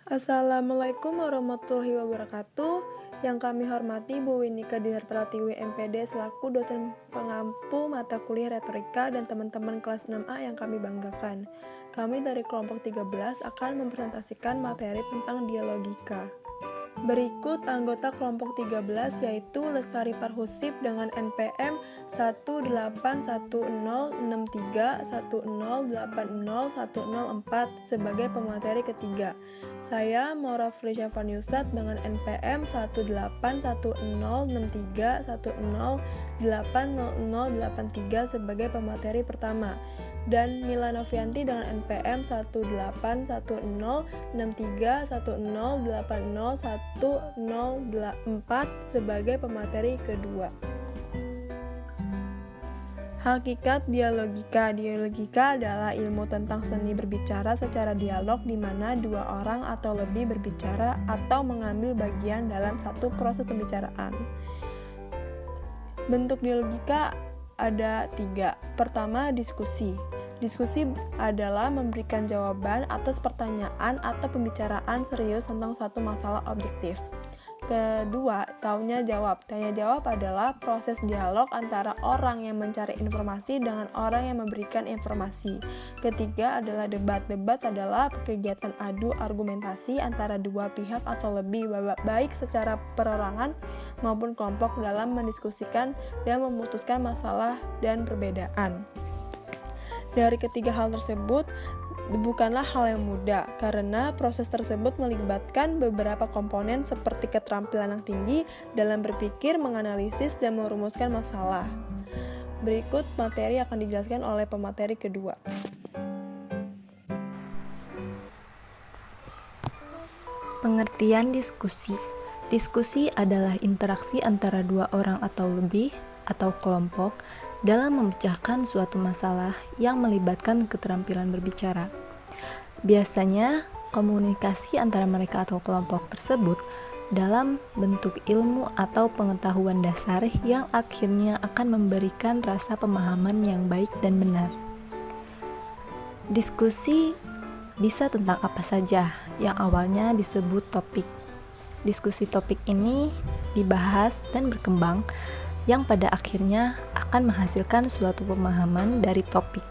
Assalamualaikum warahmatullahi wabarakatuh. Yang kami hormati Bu Winika Dinar Pratiwi MPD selaku dosen pengampu mata kuliah retorika dan teman-teman kelas 6A yang kami banggakan. Kami dari kelompok 13 akan mempresentasikan materi tentang dialogika. Berikut anggota kelompok 13 yaitu Lestari Parhusip dengan NPM 1810631080104 sebagai pemateri ketiga. Saya Maura Felicia Vaniusat dengan NPM 1810631080083 sebagai pemateri pertama. Dan Mila Novianti dengan NPM 1810631080104 sebagai pemateri kedua. Hakikat dialogika. Dialogika adalah ilmu tentang seni berbicara secara dialog di mana dua orang atau lebih berbicara atau mengambil bagian dalam satu proses pembicaraan. Bentuk dialogika ada 3. Pertama, diskusi. Diskusi adalah memberikan jawaban atas pertanyaan atau pembicaraan serius tentang suatu masalah objektif. Kedua, tanya jawab. Tanya jawab adalah proses dialog antara orang yang mencari informasi dengan orang yang memberikan informasi. Ketiga adalah debat. Debat adalah kegiatan adu argumentasi antara dua pihak atau lebih, baik secara perorangan maupun kelompok dalam mendiskusikan dan memutuskan masalah dan perbedaan. Dari ketiga hal tersebut, bukanlah hal yang mudah, karena proses tersebut melibatkan beberapa komponen seperti keterampilan yang tinggi dalam berpikir, menganalisis, dan merumuskan masalah. Berikut materi akan dijelaskan oleh pemateri kedua. Pengertian diskusi. Diskusi adalah interaksi antara dua orang atau lebih, atau kelompok, dalam memecahkan suatu masalah yang melibatkan keterampilan berbicara. Biasanya, komunikasi antara mereka atau kelompok tersebut dalam bentuk ilmu atau pengetahuan dasar yang akhirnya akan memberikan rasa pemahaman yang baik dan benar. Diskusi bisa tentang apa saja yang awalnya disebut topik. Diskusi topik ini dibahas dan berkembang yang pada akhirnya akan menghasilkan suatu pemahaman dari topik.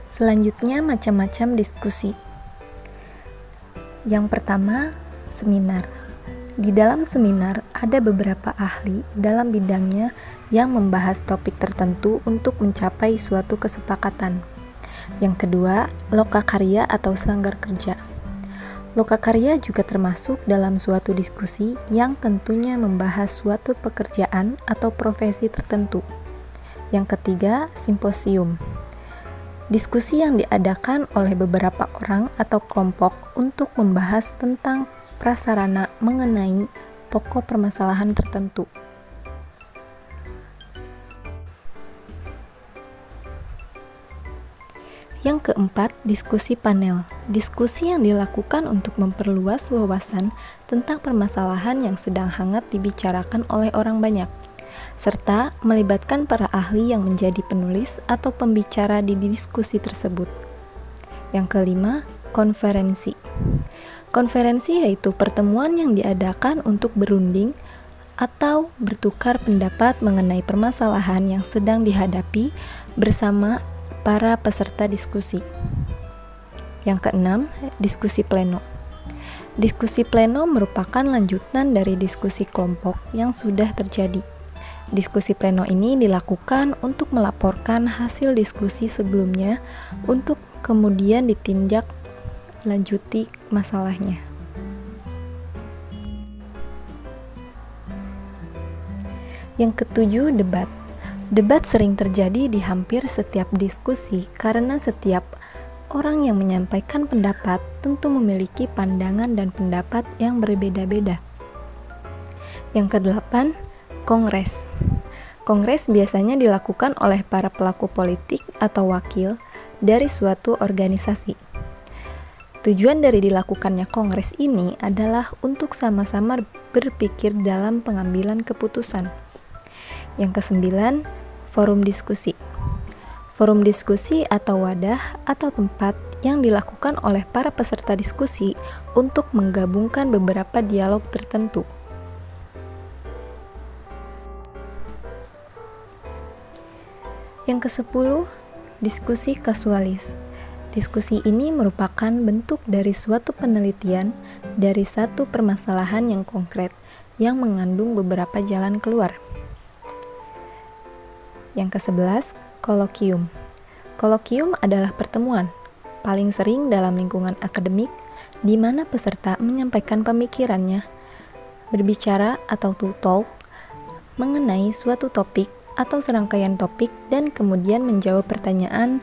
Selanjutnya, macam-macam diskusi. Yang pertama, seminar. Di dalam seminar ada beberapa ahli dalam bidangnya yang membahas topik tertentu untuk mencapai suatu kesepakatan. Yang kedua, lokakarya atau sanggar kerja. Lokakarya juga termasuk dalam suatu diskusi yang tentunya membahas suatu pekerjaan atau profesi tertentu. Yang ketiga, simposium. Diskusi yang diadakan oleh beberapa orang atau kelompok untuk membahas tentang prasarana mengenai pokok permasalahan tertentu. Yang keempat, diskusi panel. Diskusi yang dilakukan untuk memperluas wawasan tentang permasalahan yang sedang hangat dibicarakan oleh orang banyak, serta melibatkan para ahli yang menjadi penulis atau pembicara di diskusi tersebut. Yang kelima, konferensi. Konferensi yaitu pertemuan yang diadakan untuk berunding atau bertukar pendapat mengenai permasalahan yang sedang dihadapi bersama para peserta diskusi. Yang keenam, diskusi pleno. Diskusi pleno merupakan lanjutan dari diskusi kelompok yang sudah terjadi. Diskusi pleno ini dilakukan untuk melaporkan hasil diskusi sebelumnya untuk kemudian ditindak lanjuti masalahnya. Yang ketujuh, debat. Debat sering terjadi di hampir setiap diskusi karena setiap orang yang menyampaikan pendapat tentu memiliki pandangan dan pendapat yang berbeda-beda. Yang kedelapan, kongres. Kongres biasanya dilakukan oleh para pelaku politik atau wakil dari suatu organisasi. Tujuan dari dilakukannya kongres ini adalah untuk sama-sama berpikir dalam pengambilan keputusan. Yang kesembilan, forum diskusi. Forum diskusi atau wadah atau tempat yang dilakukan oleh para peserta diskusi untuk menggabungkan beberapa dialog tertentu. Yang ke-10, diskusi kasualis. Diskusi ini merupakan bentuk dari suatu penelitian dari satu permasalahan yang konkret yang mengandung beberapa jalan keluar. Yang ke-11, kolokium. Kolokium adalah pertemuan, paling sering dalam lingkungan akademik, di mana peserta menyampaikan pemikirannya, berbicara atau to talk, mengenai suatu topik atau serangkaian topik dan kemudian menjawab pertanyaan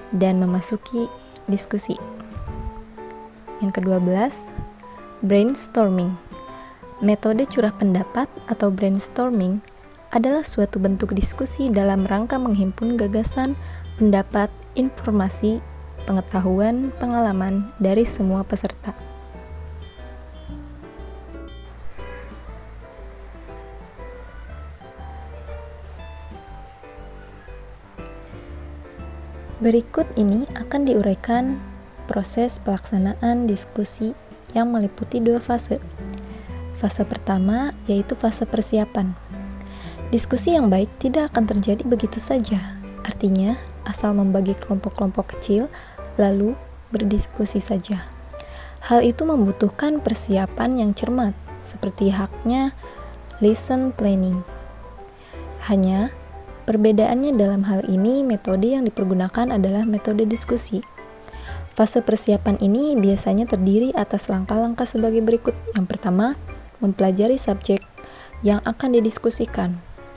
dan memasuki diskusi. Yang ke-12, brainstorming. Metode curah pendapat atau brainstorming adalah suatu bentuk diskusi dalam rangka menghimpun gagasan, pendapat, informasi, pengetahuan, pengalaman dari semua peserta. Berikut ini akan diuraikan proses pelaksanaan diskusi yang meliputi 2 fase. Fase pertama yaitu fase persiapan. Diskusi yang baik tidak akan terjadi begitu saja. Artinya, asal membagi kelompok-kelompok kecil lalu berdiskusi saja. Hal itu membutuhkan persiapan yang cermat, seperti haknya lesson planning. Hanya perbedaannya dalam hal ini, metode yang dipergunakan adalah metode diskusi. Fase persiapan ini biasanya terdiri atas langkah-langkah sebagai berikut. Yang pertama, mempelajari subjek yang akan didiskusikan.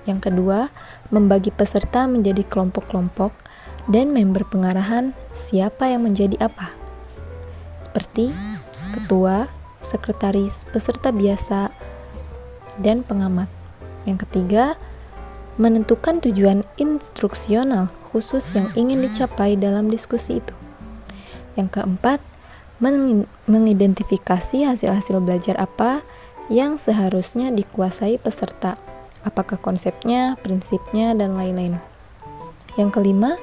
Yang kedua, membagi peserta menjadi kelompok-kelompok dan member pengarahan siapa yang menjadi apa. Seperti ketua, sekretaris, peserta biasa, dan pengamat. Yang ketiga, menentukan tujuan instruksional khusus yang ingin dicapai dalam diskusi itu. Yang keempat, mengidentifikasi hasil-hasil belajar apa yang seharusnya dikuasai peserta, apakah konsepnya, prinsipnya, dan lain-lain. Yang kelima,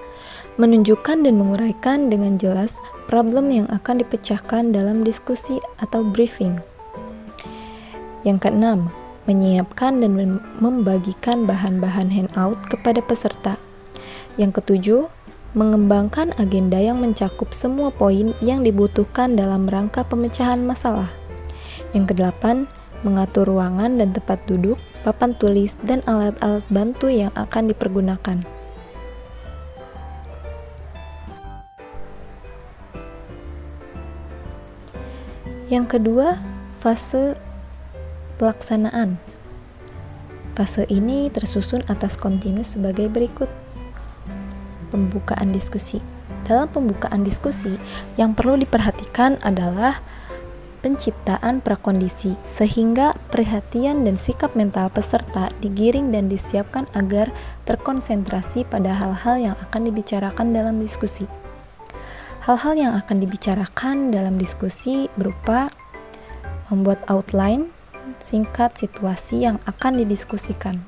menunjukkan dan menguraikan dengan jelas problem yang akan dipecahkan dalam diskusi atau briefing. Yang keenam, menyiapkan dan membagikan bahan-bahan handout kepada peserta. Yang ketujuh, mengembangkan agenda yang mencakup semua poin yang dibutuhkan dalam rangka pemecahan masalah. Yang kedelapan, mengatur ruangan dan tempat duduk, papan tulis, dan alat-alat bantu yang akan dipergunakan. Yang kedua, fase pelaksanaan. Fase ini tersusun atas kontinus sebagai berikut. Pembukaan diskusi. Dalam pembukaan diskusi, yang perlu diperhatikan adalah penciptaan prakondisi, sehingga perhatian dan sikap mental peserta digiring dan disiapkan agar terkonsentrasi pada hal-hal yang akan dibicarakan dalam diskusi. Hal-hal yang akan dibicarakan dalam diskusi berupa membuat outline singkat situasi yang akan didiskusikan.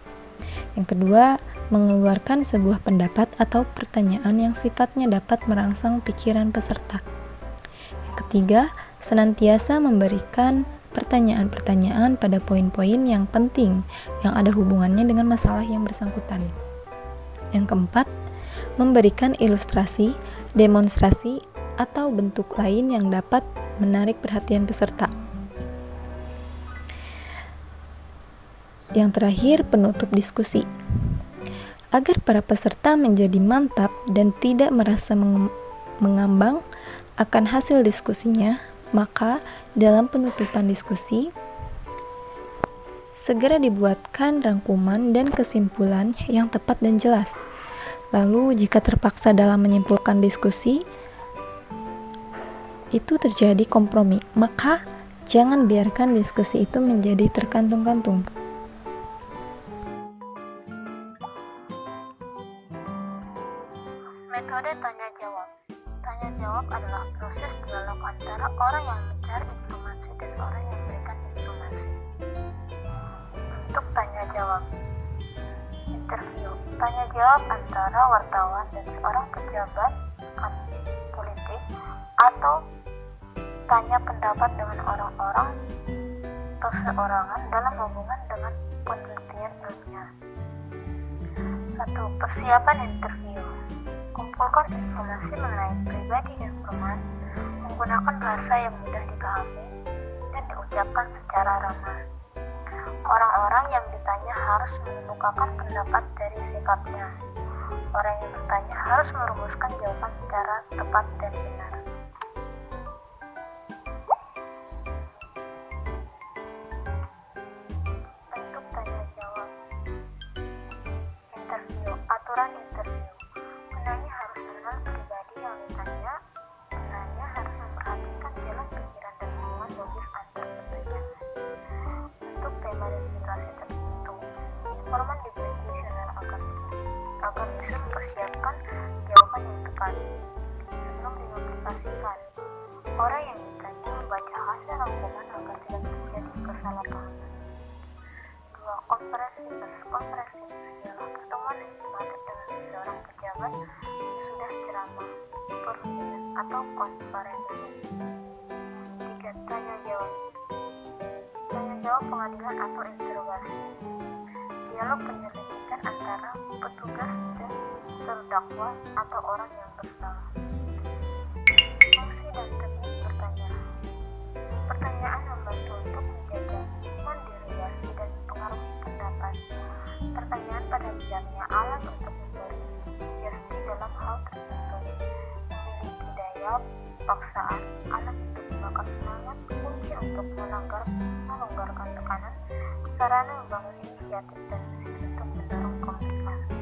Yang kedua, mengeluarkan sebuah pendapat atau pertanyaan yang sifatnya dapat merangsang pikiran peserta. Yang ketiga, senantiasa memberikan pertanyaan-pertanyaan pada poin-poin yang penting yang ada hubungannya dengan masalah yang bersangkutan. Yang keempat, memberikan ilustrasi, demonstrasi, atau bentuk lain yang dapat menarik perhatian peserta. Yang terakhir, penutup diskusi. Agar para peserta menjadi mantap dan tidak merasa mengambang akan hasil diskusinya, maka dalam penutupan diskusi, segera dibuatkan rangkuman dan kesimpulan yang tepat dan jelas. Lalu, jika terpaksa dalam menyimpulkan diskusi, itu terjadi kompromi, maka jangan biarkan diskusi itu menjadi terkantung-kantung. Metode tanya-jawab. Tanya-jawab adalah proses dialog antara orang yang mencari informasi dan orang yang memberikan informasi. Untuk tanya-jawab. Yang interview, tanya jawab antara wartawan dan seorang pejabat politik, atau tanya pendapat dengan orang-orang perseorangan dalam hubungan dengan penelitian ilmiah. 1. Persiapan interview. Kumpulkan informasi mengenai pribadi informan menggunakan bahasa yang mudah dipahami dan diucapkan secara ramah. Orang-orang yang ditanya harus mengemukakan pendapat dari sikapnya. Orang yang bertanya harus merumuskan jawaban secara tepat dan benar. Bentuk tanya jawab. Interview. Aturan interview. Penanya harus mengenal pribadi yang ditanya. Penanya harus memperhatikan jalan pikiran dan hubungan logis antar pertanyaan. Untuk tema dan situasi tertentu, informan diberi kuesioner agar bisa mempersiapkan jawaban yang tepat. Sebelum dimaplikasikan, orang yang ditanya membaca hasil rangkuman agar tidak terjadi kesalahpahaman. 2. Konferensi pers. Konferensi pers adalah pertemuan yang dimaksud dengan seorang pejabat sesudah ceramah, perundingan, atau konferensi. 3. Tanya jawab. Tanya jawab pengadilan atau interogasi. Dialog penyelidikan antara petugas dan terdakwa atau orang yang bersalah. Fungsi dan teknik pertanyaan. Pertanyaan membantu untuk menjaga mandiriasi dan mempengaruhi pendapat. Pertanyaan pada dasarnya alat untuk memberi sugesti dalam hal tertentu. Memiliki daya paksaan, alat untuk membakar semangat, kunci untuk melonggarkan tekanan, sarana membangun inisiatif dan mesin untuk mendorong komunikasi.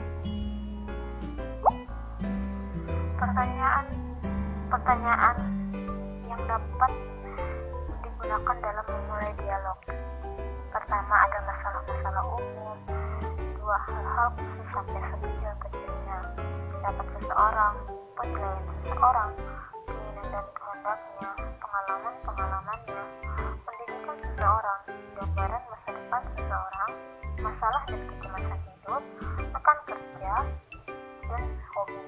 Pertanyaan yang dapat digunakan dalam memulai dialog. Pertama, ada masalah-masalah umum. 2. Hal-hal khusus sampai sekecil-kecilnya. Pendapat seseorang, penilaian seseorang, keinginan dan kehendaknya, pengalaman-pengalamannya, pendidikan seseorang, gambaran masa depan seseorang, masalah dan kecemasan hidup, rekan kerja, dan hobi.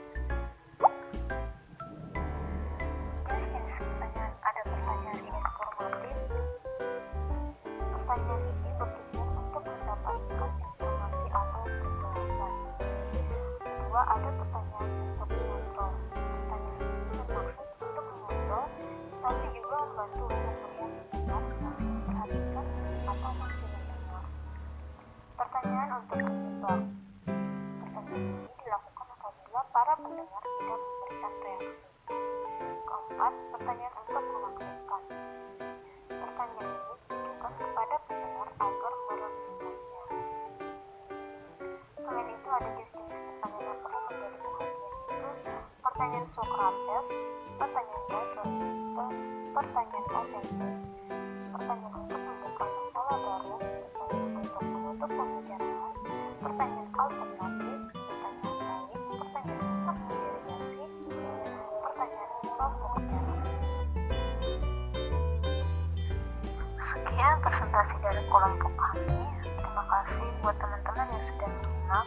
Jenis pertanyaan. Ada pertanyaan informatif. Pertanyaan ini bertujuan untuk mendapatkan informasi atau kejelasan. 2. Ada pertanyaan untuk mengontrol. Pertanyaan ini bermaksud untuk mengontrol, tapi juga membantu untuk melihat benar, masih memperhatikan, atau masih mendengar. Pertanyaan untuk menjebak. Pertanyaan ini dilakukan apabila para pendengar tidak memberikan reaksi. 4. Pertanyaan untuk menakutkan. Pertanyaan ini ditujukan kepada pendengar agar merenungkannya. Selain itu, ada jenis-jenis pertanyaan yang perlu menjadi perhatian, yaitu pertanyaan Sokrates, pertanyaan Plato, pertanyaan ofensif, pertanyaan untuk membuka masalah baru, pertanyaan untuk menutup pembicaraan, pertanyaan alternatif, pertanyaan lain, pertanyaan untuk mendirigasi, pertanyaan pembuktian. Sekian presentasi dari kelompok kami. Terima kasih buat teman-teman yang sudah menyimak.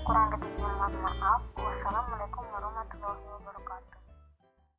Kurang lebihnya mohon maaf. Wassalamualaikum